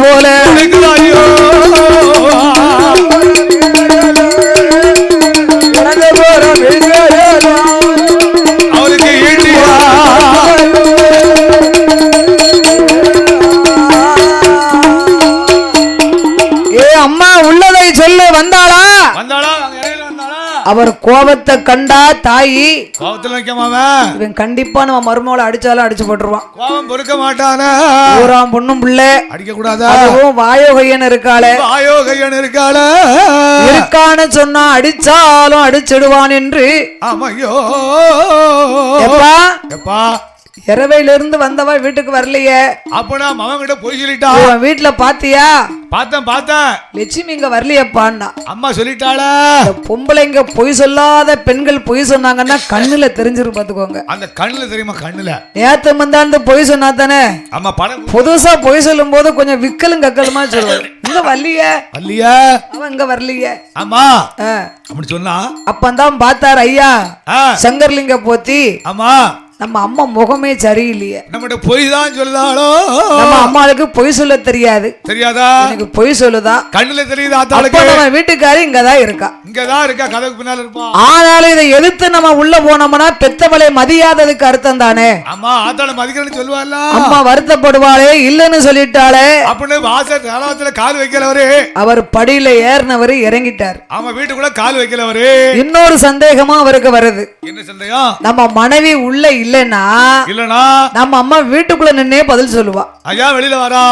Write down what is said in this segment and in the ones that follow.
போல அவருக்கு ஈட்டியா அம்மா உள்ளதை சொல்ல வந்தாளா? அவர் கோபத்தை கண்டா தாயி கோபத்துல வைக்கமாவா இவன் கண்டிப்பா நம்ம மருமகளை அடிச்சாலும் அடிச்சு போட்டுருவான். கோபம் பொறுக்க மாட்டானா? ஊராம் பொண்ணும் பிள்ளை அடிக்க கூடாதா? அதுவும் வாயோகையன் இருக்காளே இருக்கான்னு சொன்னா அடிச்சாலும் அடிச்சிடுவான் என்று. ஆமையோ எப்பா எப்பா இரவையில இருந்து வந்தவா வீட்டுக்கு வரலையே. அப்ப நான் மகன் கிட்ட போய் சொல்லிட்டா வீட்டுல பாத்தியா? பார்த்தேன் லட்சுமி இங்க வரலையப்பான்னா. அம்மா சொல்லிட்டாளா? பொம்பளைங்க பொய் சொல்லாத பெண்கள் பொய் சொன்னாங்கன்னா கண்ணுல தெரிஞ்சிரும் பாத்துக்கோங்க. அந்த கண்ணுல தெரியுமா? கண்ணுல நேத்து முந்தாண்டு பொய் சொன்னா தானே. அம்மா படம் புதுசா பொய் சொல்லும் போது கொஞ்சம் விக்கலும் கக்கலுமா சொல்லுவாரு. இங்க வரலையே வரலையா? அவன் இங்க வரலையே. ஆமா அப்படி சொன்னா அப்பந்தான் பார்த்தார் ஐயா சங்கர்லிங்க போத்தி. ஆமா நம்ம அம்மா முகமே சரியில்லையே. நம்மகிட்ட பொய் தான் சொல்லுதாளோ? நம்ம அம்மாளுக்கு பொய் சொல்ல தெரியாது. தெரியாதா? எனக்கு பொய் சொல்லுதா? கண்ணுல தெரியுதா? ஆத்தாளுக்கு நம்ம வீட்டுக்காரி இங்கதான் இருக்கா. கதவுக்கு பின்னால இருப்பா. ஆனாலும் இதை எதிர்த்து நம்ம உள்ள போனோம்னா பெத்தவளை மதியாததுக்கு அர்த்தம் தானே. அம்மா ஆத்தாள மதிக்கிறேன்னு சொல்லுவாள்ல. அம்மா வருத்தப்படுவாளே இல்லன்னு சொல்லிட்டாளே அப்படின்னு வாசல் தளத்துல கால் வைக்கலவரு. அவர் படியில ஏறினவரு இறங்கிட்டார். ஆமா வீட்டுக்குள்ள கால் வைக்கலவரு. இன்னொரு சந்தேகமா அவருக்கு வருது. என்ன சந்தேகம்? நம்ம மனைவி உள்ள இல்லனா நம்ம அம்மா வீட்டுக்குள்ள நின்னே பதில் சொல்லுவா. ஐயா வெளியில வரா.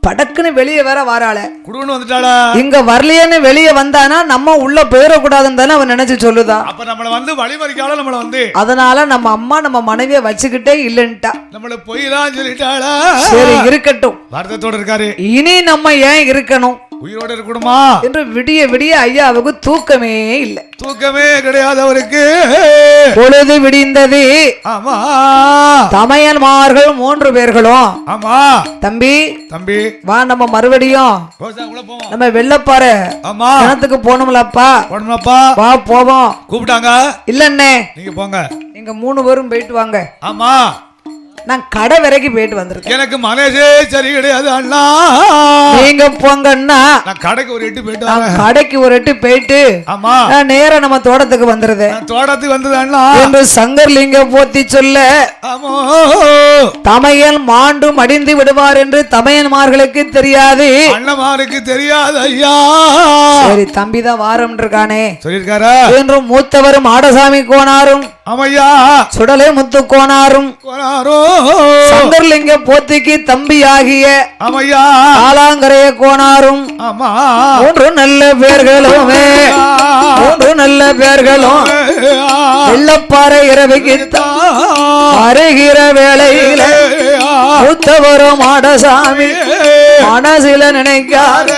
படக்குன்னு வெளியே வேற வாராள. குடுன்னு வந்துட்டாளா? இங்க வரலையேன்னு வெளியே வந்தானா நம்ம உள்ள போயிடக்கூடாதுன்னு தானே அவன் நினைச்சு சொல்லுதா. அப்ப நம்மள வந்து வழிமறிக்கால நம்மள வந்து. அதனால நம்ம அம்மா நம்ம மனைவிய வச்சுக்கிட்டே இல்லன்ட்டா. நம்மள பொய்லாம் சொல்லிட்டாளா? சரி இருக்கட்டும். வருத்தத்தோட இருக்காரு. இனி நம்ம ஏன் இருக்கணும்? உயிரோட இருக்கணுமா என்று விடிய விடிய ஐயாவுக்கு தூக்கமே இல்லை. தூக்கமே கிடையாது அவருக்கு. பொழுது விடிந்தது. ஆமா தமையன்மார்கள் 3 பேர்களும். ஆமா தம்பி தம்பி வா நம்ம மறுபடியும் நம்ம வெள்ளப்பாறை கிணத்துக்கு போகணும்லப்பா. வா போவோம். கூப்பிட்டாங்க. இல்லன்னே நீங்க போங்க. நீங்க 3 பேரும் போயிட்டு வாங்க. ஆமா நான் கடை வரைக்கும் போயிட்டு வந்திருக்கேன். எனக்கு மனசே சரி கிடையாது அண்ணா. நீங்க போங்கன்னா நான் கடைக்கு ஒரு எட்டு போயிட்டு வரேன். கடைக்கு ஒரு எட்டு போயிட்டு ஆமா நேரா நம்ம தோட்டத்துக்கு வந்துருது. தோட்டத்துக்கு வந்தது அண்ணா என்று சங்கர்லிங்க போத்தி சொல்ல ஆமா தமையன் மாண்டும் அடிந்து விடுவார் என்று தமையன்மார்களுக்கு தெரியாது. அண்ணமாருக்கு தெரியாது ஐயா. சரி தம்பிதான் வாரம் இருக்கானே சொல்லிருக்காரா என்று மூத்தவரும் ஆடசாமி கோனாரும் ஆமையா சுடலை முத்து கோனாரும் சங்கர்லிங்க போத்திக்கு தம்பியாகிய ஆமையா ஆலாங்கரைய கோனாரும் 3 நல்ல பேர்களுமே 3 நல்ல பேர்களும் வெள்ளப்பாறை இரவுக்கு வருகிற வேளையில மூத்தவரும் ஆடசாமி மனசில நினைக்காத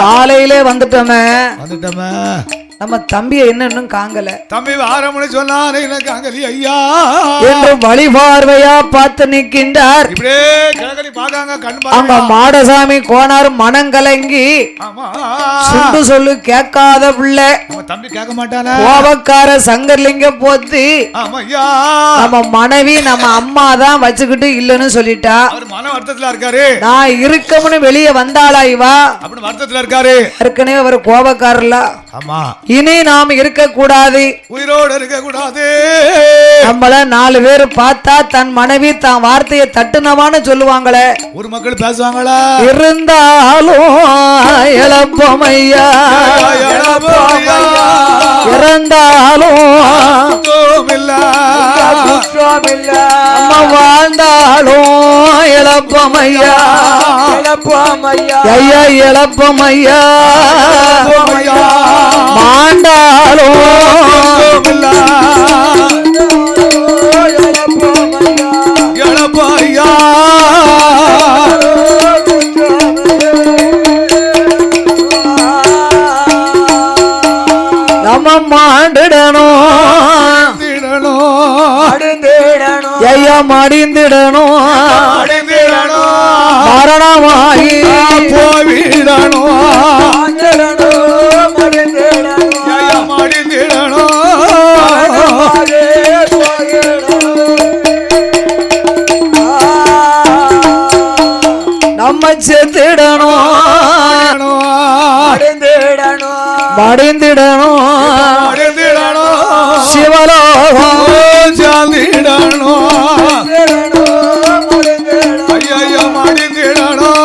காலையிலே வந்துட்டோமே நம்ம தம்பியை இன்னும் காங்கல. தம்பி வாரமுனை சொன்னானே காங்கலி ஐயா என்று வழிபார்வையா பார்த்து நிற்கின்றார். அங்க மாடசாமி கோனார் மனங்கலங்கி சுண்டு சொல்லு கேட்காத பிள்ளை. தம்பி கேட்க மாட்டானா? கோபக்கார சங்கர்லிங்க போத்து நம்ம மனைவி நம்ம அம்மா தான் வச்சுக்கிட்டு இல்லன்னு சொல்லிட்டா. மன வருத்தத்துல இருக்காரு. நான் இருக்கமுன்னு வெளியே வந்தாளா இவா அப்படின்னு வருத்தத்துல இருக்காரு. ஏற்கனவே அவர் கோபக்காரல. ஆமா இனி நாம் இருக்க கூடாது. உயிரோடு இருக்க கூடாது. நம்மள 4 பேர் பார்த்தா தன் மனைவி தான் வார்த்தையை தட்டுனவான்னு சொல்லுவாங்களே. ஒரு மக்கள் பேசுவாங்களா? இருந்தாலும் இழப்பமையா இறந்தாலும் நம்ம வாழ்ந்தாலும் இழப்பமையா ஐயா இழப்பமையா மாண்டாலும் இழப்பையா நம்ம மாண்டிடணும் ஐயா மடிந்திடணும் மரணமாகி போவிடணும் செத்திடணும் மடிந்திடணும் சிவலோகம் ஐயா மடிந்திடணும்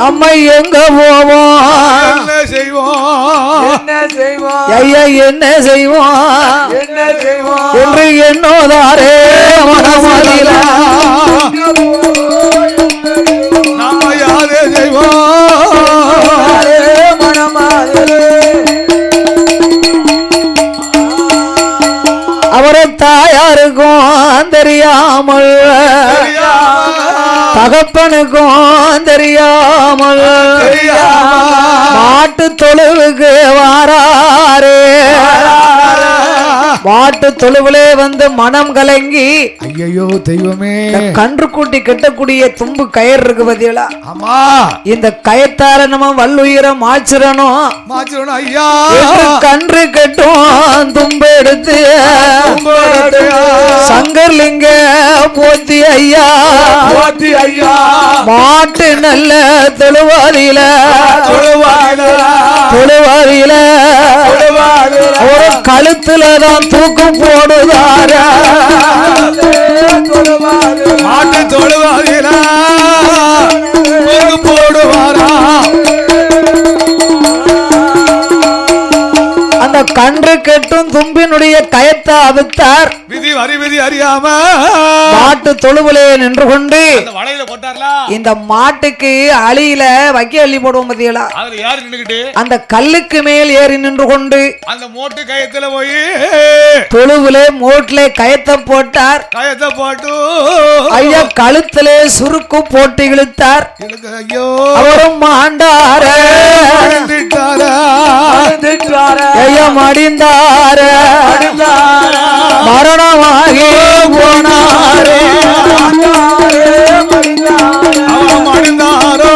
நம்மை எங்க போவோம் என்ன செய்வோம் ஐயா என்ன செய்வோம் என்று எண்ணோதாரே மனமதில நாம யாரே செய்வோம் அவரை தாயாருக்கும் தெரியாமல் தகப்பனுக்கும் தெரியாமல் மாட்டு தொழுவுக்கு வாராரே மாட்டு தொழுவிலே வந்து மனம் கலங்கி ஐயோ தெய்வமே கன்று கூட்டி கட்டக்கூடிய தும்பு கயிறு இருக்கு பதிலா ஆமா இந்த கயத்தார நம்ம வல்லுயிரம் மாச்சிரணும் ஐயா கன்று கட்டும் தும்பு எடுத்து சங்கர்லிங்க போத்தி ஐயா மாட்டு நல்ல தொழுவாரியில ஒரு கழுத்துலதான் தூக்கு போடுதார மாட்டு தொழுவாரியில தூக்கு போடுவாரா அந்த கன்று கெட்டும் தும்பினுடைய கயத்தை அவித்தார் விதி வரி விதி அறியாம மாட்டு தொழுவிலே நின்று கொண்டு வளையில போட்டார்லா இந்த மாட்டுக்கு அழியில வைக்க அள்ளி போடுவோம் பத்தியலா அதுல யாரு நின்னுகிட்டு அந்த கல்லுக்கு மேல் ஏறி நின்று கொண்டு அந்த மோட்டு கயத்துல போய் தொழுவிலே மோட்ல கயத்தை போட்டார் கயத்தை போட்டு ஐயா கழுத்திலே சுருக்கு போட்டு இழுத்தார் ஐயோ அவரும் மாண்டார ஐயா மடிந்தார மரணமாகி போனாரே அவன் மடிந்தாரோ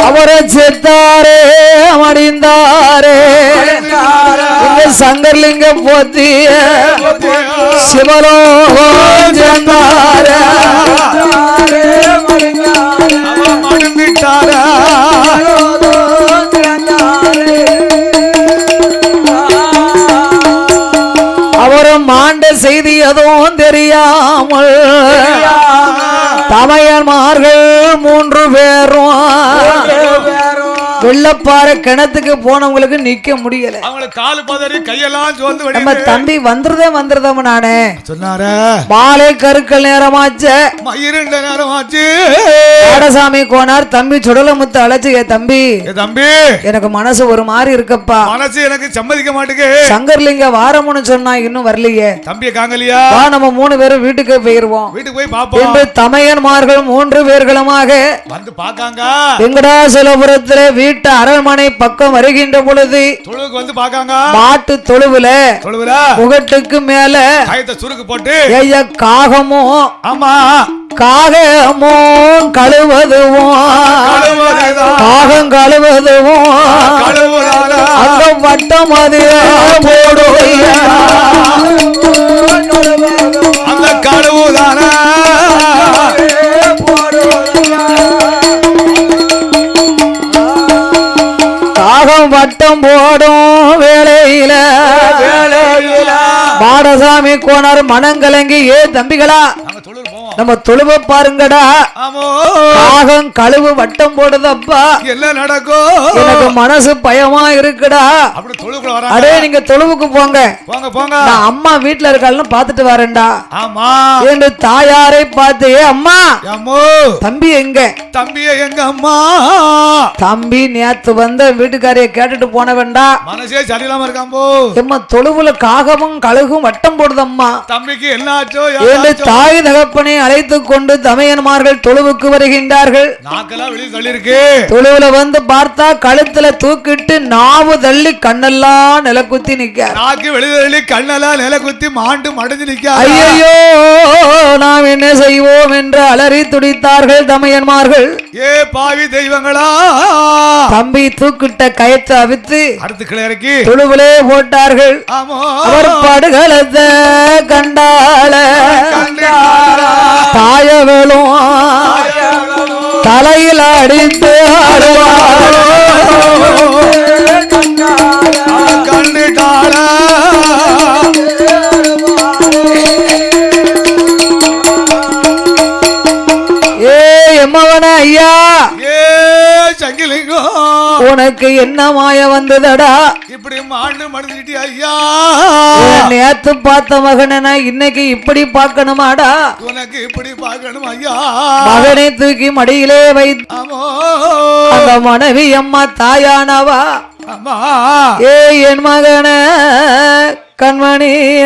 அவரை செத்தாரே மடிந்தாரே சங்கர்லிங்க போத்தி சிவலோகம் சென்றார அவரும் மாண்ட செய்தி எதுவும் தெரியாமல் தமையன்மார்கள் 3 பேரும் வெள்ளப்பாறை கிணத்துக்கு போனவங்களுக்கு நிக்க முடியல அவங்களுக்கு காலு பதறி கையெல்லாம் சோர்ந்து நம்ம தம்பி வந்துருதம் நானே சொன்னாரு மாலை கருக்கள் நேரமாச்சு இருண்ட நேரமாச்சு ஆடசாமி கோனார் தம்பி சுடலமுத்து அழைச்சு தம்பி எனக்கு மனசு ஒரு மாதிரி இருக்கப்பா மனசு எனக்கு சம்மதிக்க மாட்டேங்க சங்கர்லிங்க வாரம்னு சொன்னா இன்னும் வரலையே தம்பிய காங்கலியா நம்ம 3 பேரும் வீட்டுக்கு போயிருவோம் வீட்டுக்கு போய் பாப்போம் என்று தமையன்மார்கள் 3 பேர்களுமாக வந்து பாக்காங்க வெங்கடாசலபுரத்துல வீட்டு அரண்மனை பக்கம் வருகின்ற பொழுது தொழுவுக்கு வந்து பாக்காங்க மாட்டு தொழுவுல முகட்டுக்கு மேல கயத்தை சுருக்கு போட்டு ஐயா காகமும் ஆமா காகமும் கழுவதுவும் காகம் கழுவதுவும் அங்க வட்டம் அது போடுவையா அந்த கழுவுதான காகம் வட்டம் போடும் வேளையில மாடசாமி கோனார் மனங்கலங்கி தம்பிகளா நம்ம தொழுவ பாருங்கடா காகம் கழுவு வட்டம் போடுதப்பா என்ன நடக்கும் எனக்கு மனசு பயமா இருக்குடா அடே நீங்க தொழுவுக்கு போங்க நான் அம்மா வீட்டுல இருக்காள்னு பாத்துட்டு வரேன்டா என்று தாயாரை பார்த்து அம்மா தம்பி எங்க அம்மா தம்பி நேத்து வந்த வீட்டுக்காரைய கேட்டுட்டு போன வேண்டாம் மனசே சரியில்லாம இருக்காம்போ எம்மா தொழுவுல காகமும் கழுகும் வட்டம் போடுதம்மா தம்பிக்கு என்ன ஆச்சோ என்று தாய் தகப்பனை அழைத்து கொண்டு தமையன்மார்கள் தொழுவுக்கு வருகின்றார்கள் தொழுவுல வந்து பார்த்தா கழுத்துல தூக்கிட்டு நாவு தள்ளி கண்ணெல்லாம் நிலக்குத்தி நிக்க கண்ணெல்லாம் நிலக்குத்தி மாண்டு மடைஞ்சு நிக்க ஐயோ நாம் என்ன செய்வோம் என்று அலறி துடித்தார்கள் தமையன்மார்கள் போட்டார்கள். ஏ பாவி தெய்வங்களா, தம்பி தூக்கிட்ட கயத்தை அவித்து அடுத்து கிளறக்கி துளுவிலே போட்டார்கள். அவர் படுகளத்தை கண்டால தாயவளும் தலையில் அடித்து கண்டுட்டாள. எம்மவன ஐயா, ஏ சங்கிலிங்கம், உனக்கு என்ன மாய வந்ததடா? இப்படி மாண்டு மடிஞ்சிட்டி ஐயா. நேத்து பார்த்த மகனை இன்னைக்கு இப்படி பார்க்கணுமாடா? உனக்கு இப்படி பார்க்கணும் ஐயா. மகனை தூக்கி மடியிலே வைத்து அந்த மனைவி அம்மா தாயானவா, ஏ என் மகன கண்மணிய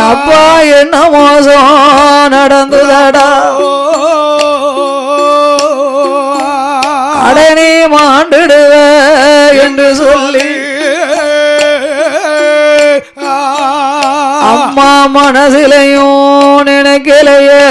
அப்பா என்ன மோசம் நடந்துதடா? அடனே மாண்டிடுவ என்று சொல்லி அம்மா மனசிலையும் நினைக்கலையே.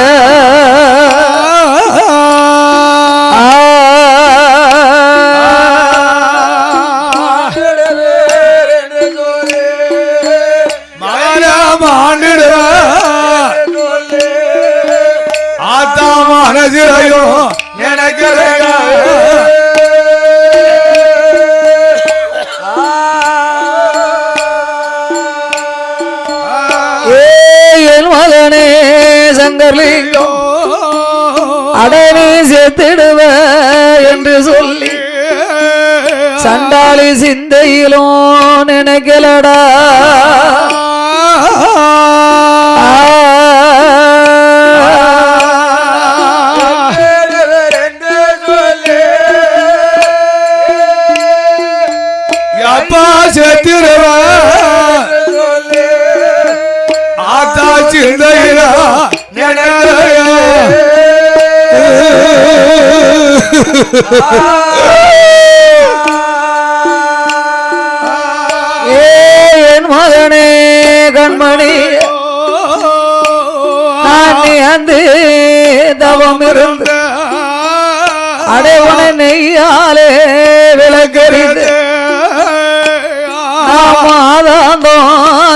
மனசிலையோ எனக்கு என் மகனே சங்கர்லிங்கம், அடனே சேர்த்திடுவ என்று சொல்லி சண்டாளி சிந்தையிலும் நினைக்கலடா. என் மகனே கண்மணி, அந்த தவம் இருந்து அடைவனை நெய்யாலே விளக்கறிந்து மாதாந்தோ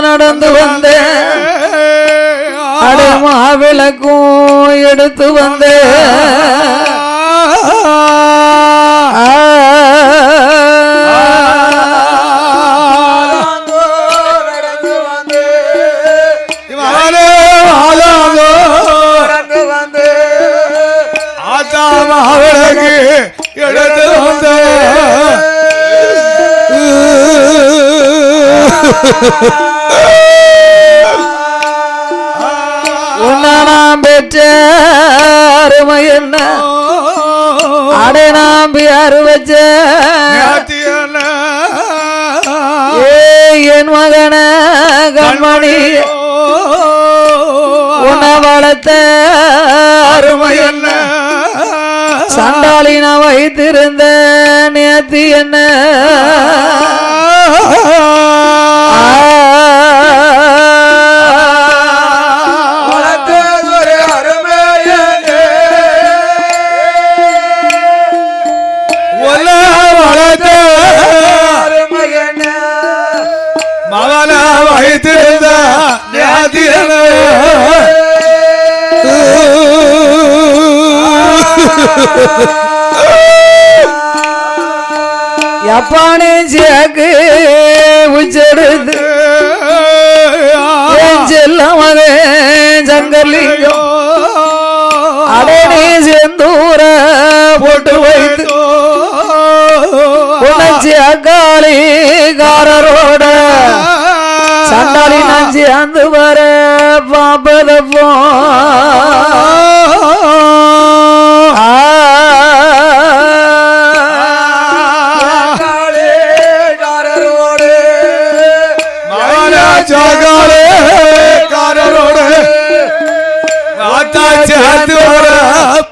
நடந்து வந்தேன். அடைமா விளக்கும் எடுத்து வந்தேன். எடுத்து வந்த உன்னை நாம் பெற்ற அருமை என்ன, அடை நாம் யாரு வச்ச என் மகன கண்மணி, உன்னை வளர்த்த அருமை என்ன, சண்டாளி நான் வைத்திருந்த நேத்தி என்ன, மகன வைத்திருந்த நேத்தி என்ன, எப்பானே சேக்கு உச்செடுத்து செல்ல மகன் சங்கர்லிங்கம், அடனே செந்தூர போட்டு வைத்து உணர்ச்சி அக்காளி காரரோட சண்டாளி நஞ்சி அந்த வர பாப்பதப்போ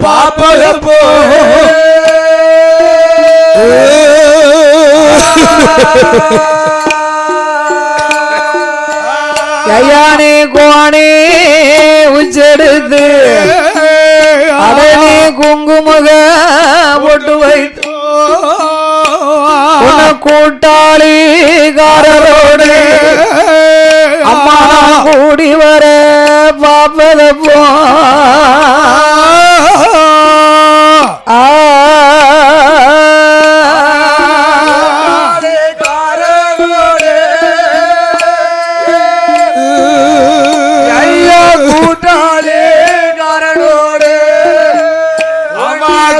பாப்பதப்போ கையானே கோணே உச்செடுத்து அதை நீ குங்குமக போட்டு வைத்து கூட்டாளி காரரோடு அம்மா கூடி வர பாப்பதப்போ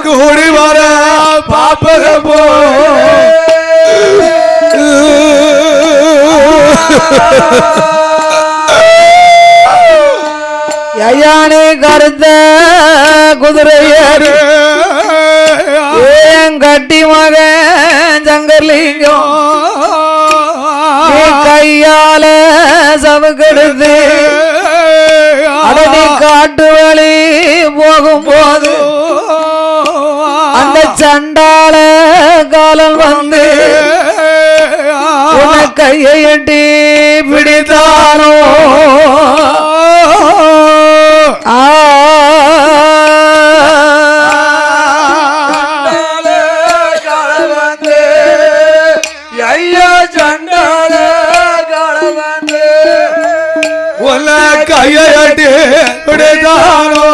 கூடி வர பாப்பதப்போ ஐயானே கருத்த குதிரையேறி ஏன் கட்டி மகன் சங்கர்லிங்கம் கையால சவுக்கெடுத்து அடனி காட்டு வழி போகும்போது அந்த சண்டாள காலம் வந்து உன கையை எட்டி பிடித்தானோ ஐயா சண்டாள காலம் வந்து உன கையை எட்டி பிடித்தானோ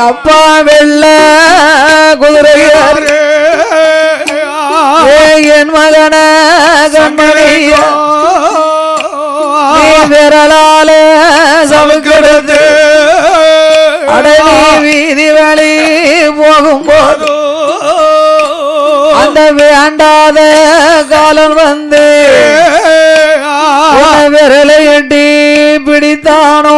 அப்பா வெள்ள குதிரையாரு என் மகன கண்மணிய நீ விரலால சவுக்கெடுத்து அடனி வீதி வழி போகும்போது அந்த வேண்டாத காலம் வந்து விரலை எட்டி பிடித்தானோ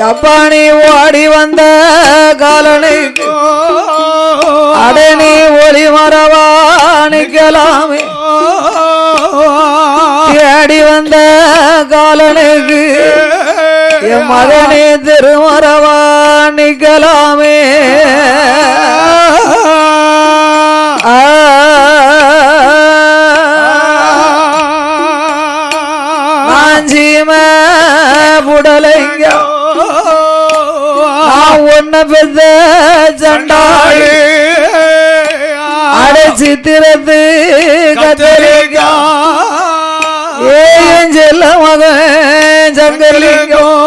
அப்பா நீ ஓடி வந்த காலனைக்கு அடனி ஒளி மரவா நிக்கலாமே தேடி வந்த காலனைக்கு என் மகனே திருமரவா நிக்கலாமே நாஞ்சிம புடலைங்க ஒன்ன பெத்த சண்டாளி அடைச்சித்திரத்து கத்தரிக்கா ஏன் செல்ல மகன் சங்கர்லிங்கம்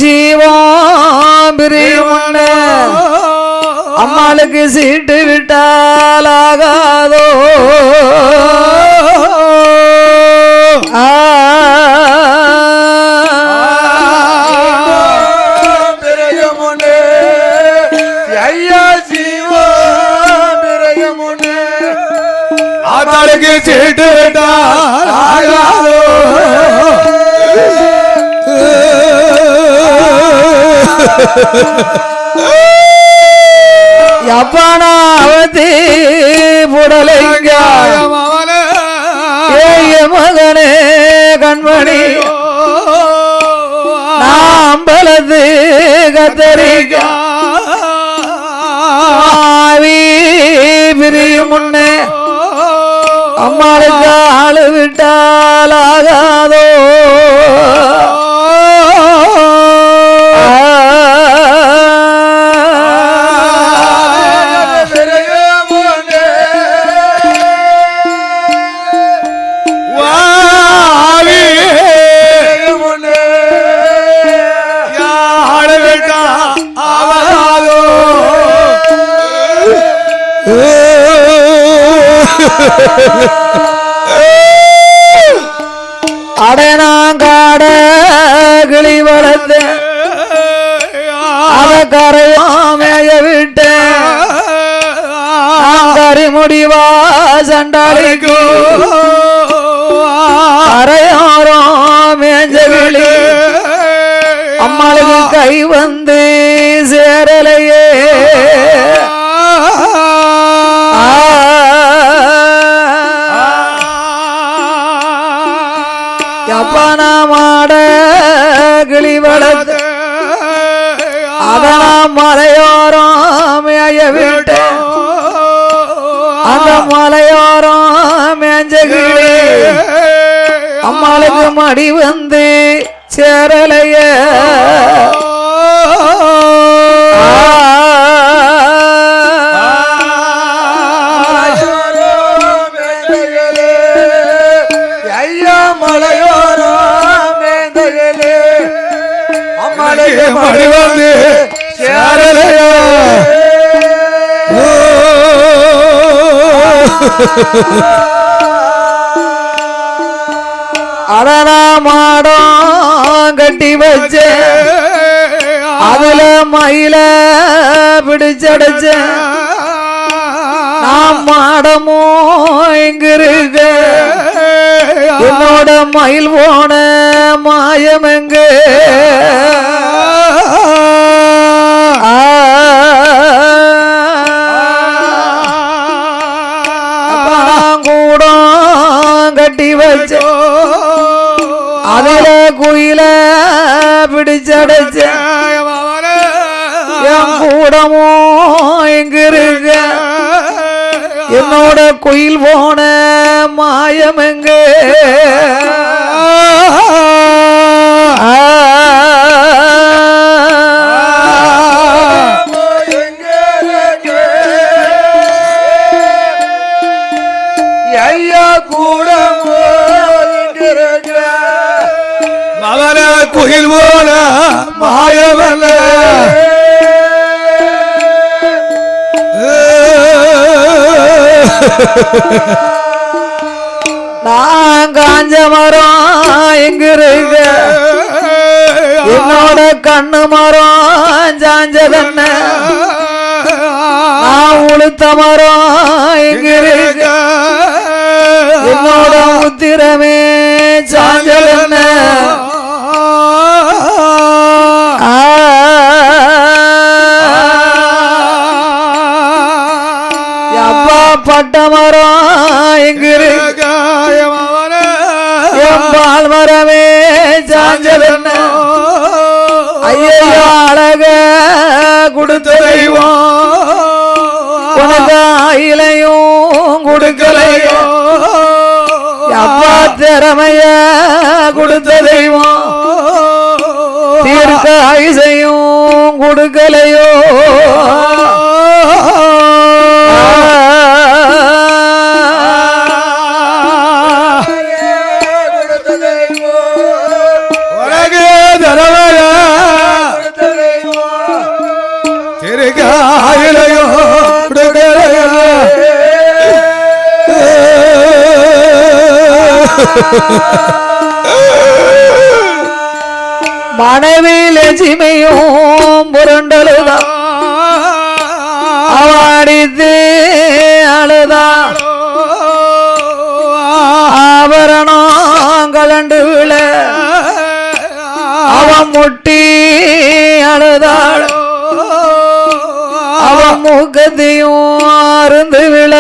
ஜீவம் பிரியும் அம்மாளுக்கு சீட்டு விட்டால் ஆகாதோ ஆத்தாளுக்கு சீட்டு விட்டால் ஆகாதோ யப்பானாவதி புடலைங்க ஏய மகனே கண்மணி நாம்பலது கத்தரிக்கா பிரியும் முன்னே அம்மாளுக்கு ஆளு விட்டால் ஆகாதோ அடனாங்காட கிளி வளர்த்த அத கரையாமைய விட்டேன் கரி முடிவா சண்டாளிக்கு அரையோரம் மேஞ்சகிளி அம்மாளுக்கு கை வந்து சேரலையே அப்பன மாட கிளி வளர்த்து அதனால் மலையோரம் மேய விட்டு அந்த மலையோரம் மேஞ்சகிளி அம்மாளுக்கு மடி வந்து சேரலையே மடி வந்து சேரலையே அடனா மாடம் கட்டி வச்ச அதுல மயில பிடிச்சடைச்ச நான் மாடமோ எங்க இருக்க என்னோட மயில் போன மாயம் எங்க கூடம் கட்டி வச்ச அதுல குயில பிடிச்சடைச்ச என் கூடமோ எங்க இருக்க என்னோட குயில் போன மாயம் எங்க ஐயா கூட மவன குயில் போல மாயவல்ல நான் காஞ்ச மரம் எங்க இருக்க என்னோட கண்ணு மரம் சாஞ்சதன்ன நான் உளுத்த மரம் எங்க இருக்க என்னோட உத்திரமே சாஞ்சதன்ன அப்பா பட்ட மரம் எங்க இருக்க பால் மரமே சாஞ்சதென்ன ஐயோ அழக கொடுத்த தெய்வம் உனக்கு ஆயிலையும் கொடுக்கலையோ அப்பா திறமைய கொடுத்த தெய்வம் தீர்க்க ஐசையும் கொடுக்கலையோ மனைவி லட்சுமியும் புரண்டலுதான் அவடித்து அழுதான் ஆபரணம் கலண்டு விழ அவன் முட்டி அழுதாள் அவன் மூக்கத்தையும் அருந்து விழ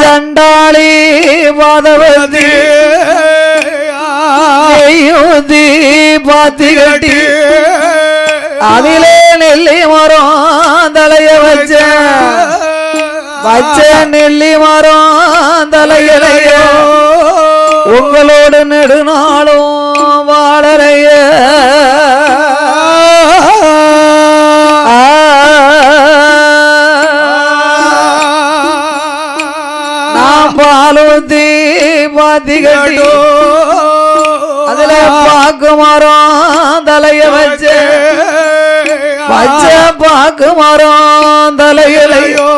சண்டாளி பாதவதி பாத்தி கட்டி அதிலே நெல்லி மரம் தலைய வச்ச நெல்லி மரம் தலையிலையோ உங்களோடு நெடுநாளும் வாழலைய பாலூத்தி பாத்தி கட்டி அதுல பாக்கு மரம் தலைய வச்ச பாக்கு மரம் தலையிலையோ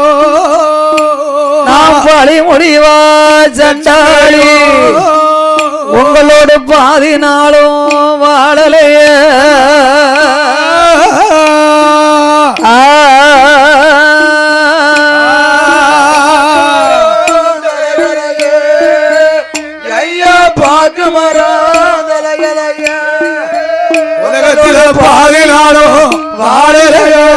நான் பழி முடிவா சண்டாளி உங்களோட பாதி நாளும் வாழலையே ஐயா பாக்கு உலகத்தில பாதி நாளும் வாழலையே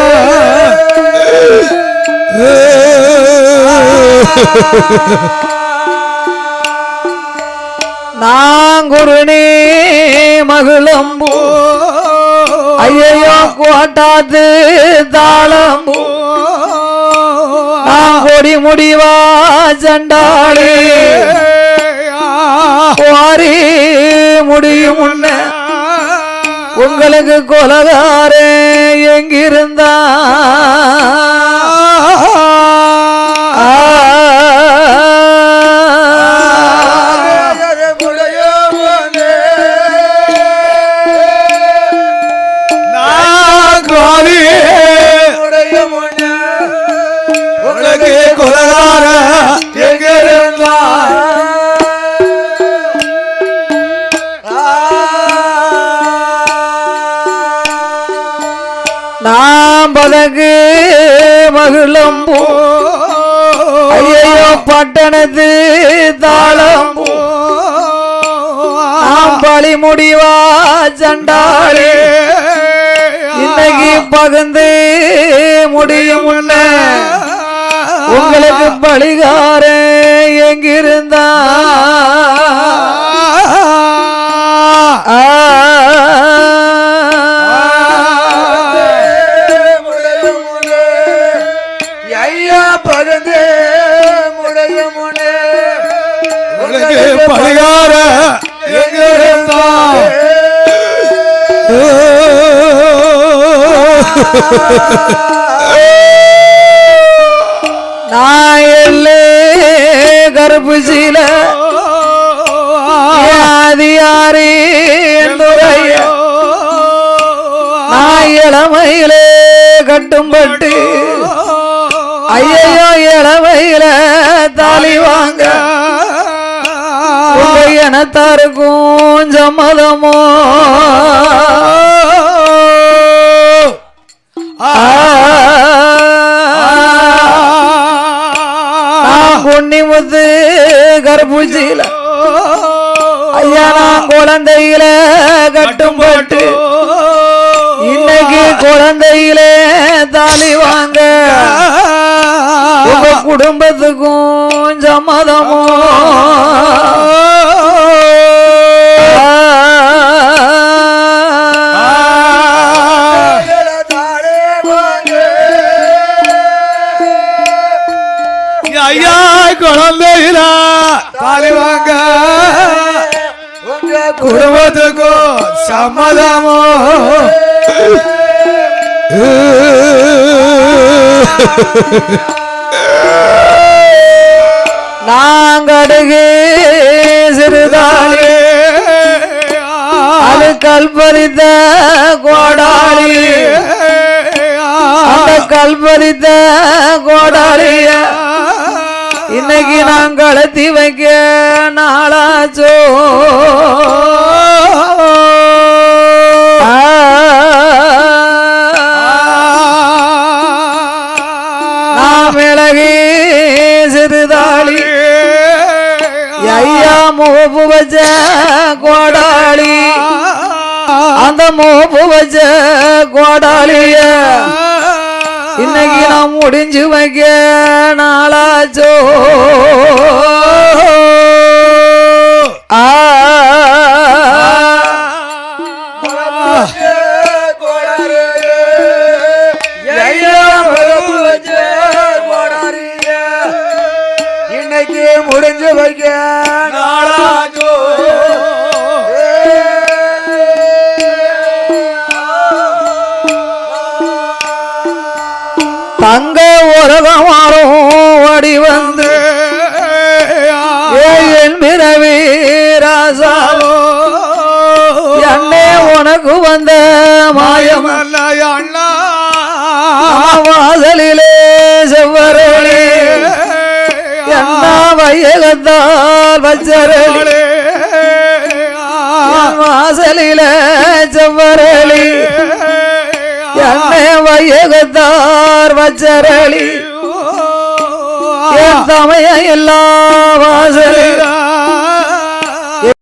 நாங்குருணி மகிழம்பூ ஐயோ கோட்டாத்து தாளம்பூ கொடி முடிவா சண்டாளி வாரி முடியும் முன்ன உங்களுக்கு கொலகாரே எங்கிருந்தா கொலகார எங்க இருந்தா நாம் பதகு மகிழம்பூ ஐயோ பட்டணத்து தாளம்பூ நாம் பழி முடிவா சண்டாளி இன்னைக்கு பகிர்ந்து முடியும் உங்களுக்கு பழிகாரே எங்கிருந்தா ஐயா பகிர்ந்து முடியும் உங்களுக்கு பழிகார எங்கிருந்தா நாயல்லே கருப்புசில ஆதியாரி என்றுரைய நாயளமையிலே கட்டும்பட்டு ஐயோ இளமையில தாலி வாங்க எனத்தாருக்கும் சம்மதமோ பொன்னிமுத்து கருப்பூச்சியில ஐயா நான் குழந்தையில கட்டும் போட்டு இன்னைக்கு குழந்தையில தாலி வாங்க உங்க குடும்பத்துக்கும் சம்மதமோ ஐயா குழந்தையில தாலி வாங்க உங்க குடும்பத்துக்கும் சம்மதமோ நாங்கடுகு சிறுதாளி அது கல்பறித்த கோடாளி அந்த கல்பறித்த கோடாளிய இன்னைக்கு நான் கலத்தி வைக்க நாளாச்சோ நான் மிளகி சிறுதாளி ஐயா மோப்பு வச்ச கோடாளி அந்த மோப்பு வச்ச கோடாளிய இன்னைக்கு நான் முடிஞ்சு வைக்க நாளாச்சோ இன்னைக்கு முடிஞ்சு வைக்க நாளாச்சோ தங்க உலகமாறும் ஓடி வந்து என் பிறவி ராசாவோ என்னே உனக்கு வந்த மாயம் அண்ணா வாசலிலே செவ்வரே என்ன வையகத்தால் வச்சரளி வாசலில செவ்வரளி என்னை வையகத்தார் வச்சரளி என் தமைய எல்லா வாசல்